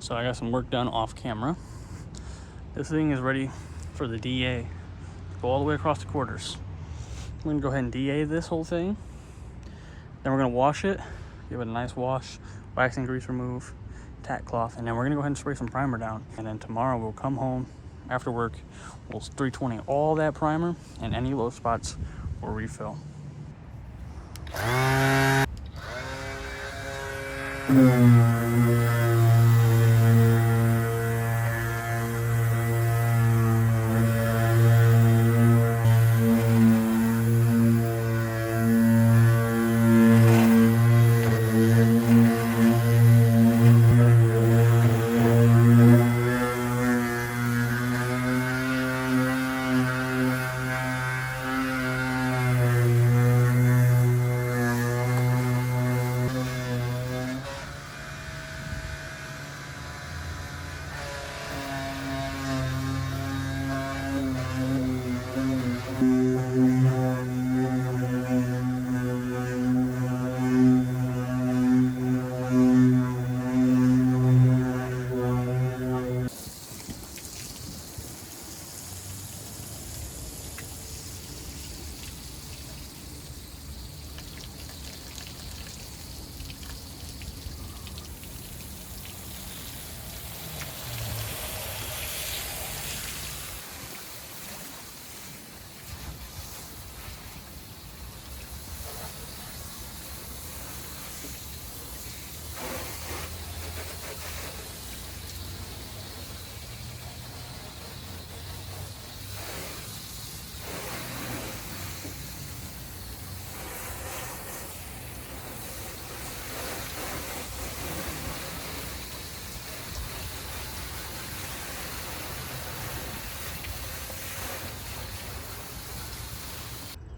So I got some work done off camera. This thing is ready for the DA. Go all the way across the quarters. I'm gonna go ahead and DA this whole thing. Then we're gonna wash it, give it a nice wash, wax and grease remove, tack cloth, and then we're gonna go ahead and spray some primer down. And then tomorrow we'll come home after work, we'll 320 all that primer, and any low spots we'll refill.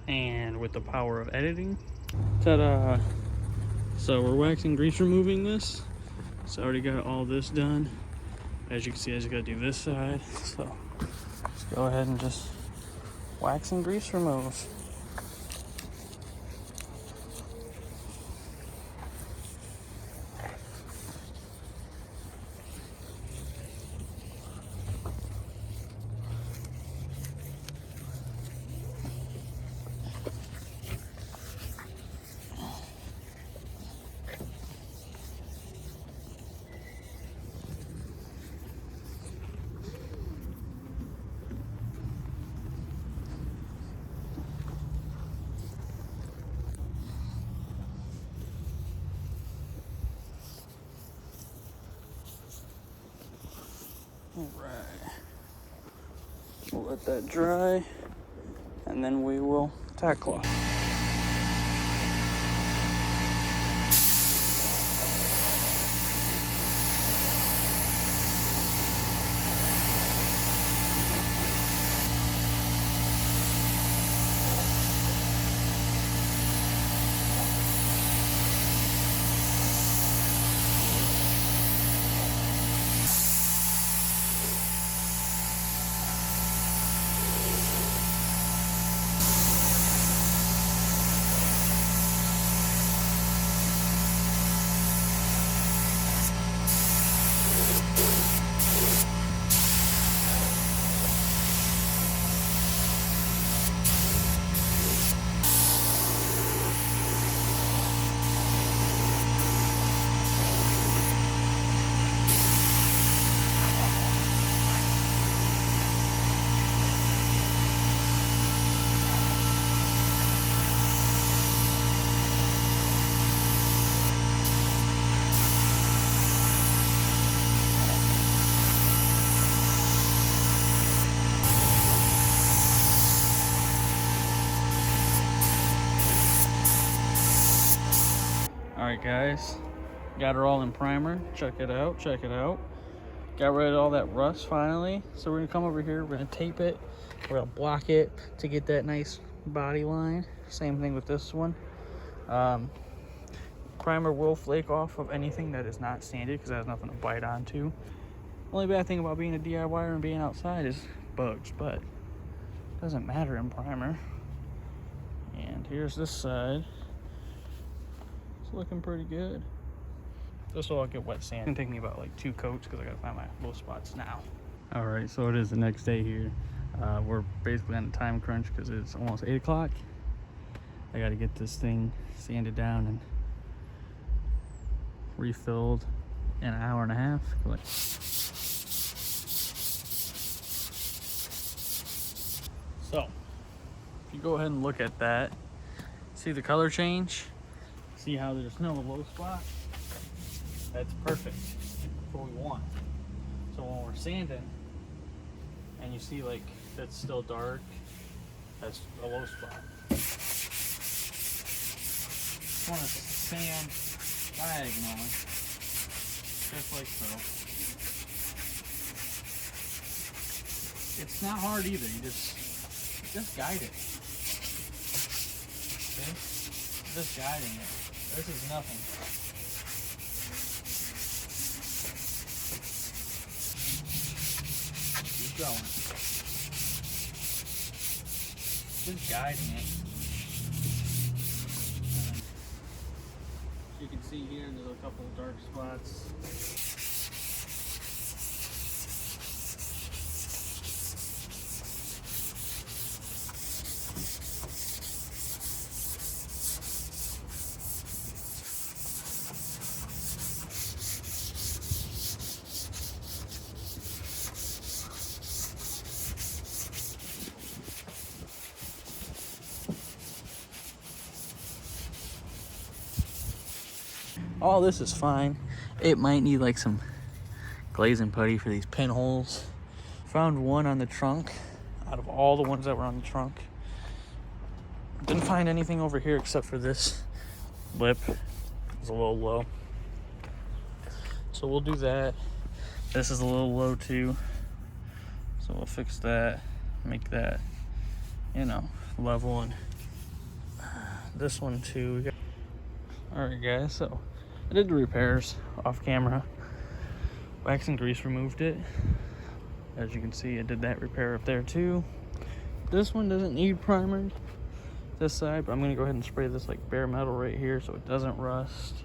And with the power of editing, ta-da! So we're waxing grease removing this. So I already got all this done. As you can see, I just gotta do this side. So just go ahead and just wax and grease remove. Alright, we'll let that dry, and then we will tack cloth. Alright guys, got her all in primer. Check it out, check it out. Got rid of all that rust finally. So we're gonna come over here, we're gonna tape it, we're gonna block it to get that nice body line. Same thing with this one. Primer will flake off of anything that is not sanded because it has nothing to bite onto. Only bad thing about being a DIYer and being outside is bugs, but it doesn't matter in primer. And here's this side. It's looking pretty good. Just so I'll get wet sand. It's gonna take me about like 2 coats because I gotta find my low spots now. All right, so it is the next day here. We're basically on a time crunch because it's almost 8 o'clock. I gotta get this thing sanded down and refilled in an hour and a half. So, if you go ahead and look at that, see the color change? See how there's no low spot? That's perfect. That's what we want. So when we're sanding, and you see like that's still dark, that's a low spot. Just want to sand diagonally, just like so. It's not hard either. You just guide it. See? Just guiding it. This is nothing. Keep going. Just guiding it. You can see here there's a couple of dark spots. All this is fine. It might need like some glazing putty for these pinholes. Found one on the trunk out of all the ones that were on the trunk. Didn't find anything over here except for this lip. It's a little low. So we'll do that. This is a little low too. So we'll fix that, make that, you know, level, and this one too. Alright guys, so I did the repairs off camera. Wax and grease removed it. As you can see, I did that repair up there too. This one doesn't need primered, this side, but I'm gonna go ahead and spray this like bare metal right here so it doesn't rust.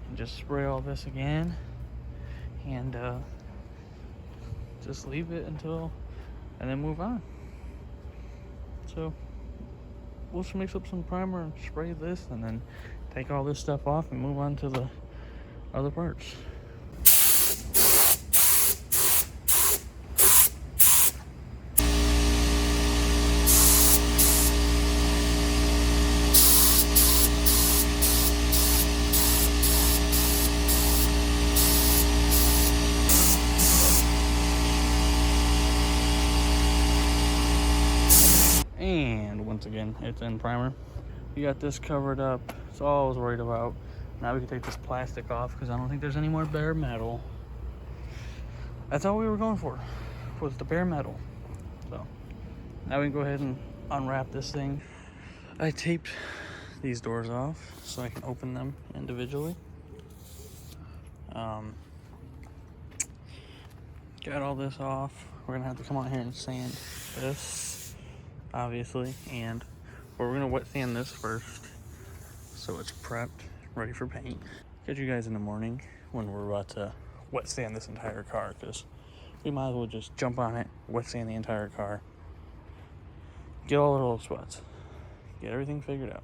And just spray all this again, and just leave it until, and then move on. So we'll just mix up some primer and spray this, and then take all this stuff off and move on to the other parts. And once again, it's in primer. We got this covered up. That's all I was worried about. Now we can take this plastic off because I don't think there's any more bare metal. That's all we were going for, was the bare metal. So now we can go ahead and unwrap this thing. I taped these doors off so I can open them individually. Got all this off. We're gonna have to come out here and sand this, obviously, and we're gonna wet sand this first so it's prepped, ready for paint. Catch you guys in the morning when we're about to wet sand this entire car, because we might as well just jump on it, wet sand the entire car, get all the little spots, get everything figured out.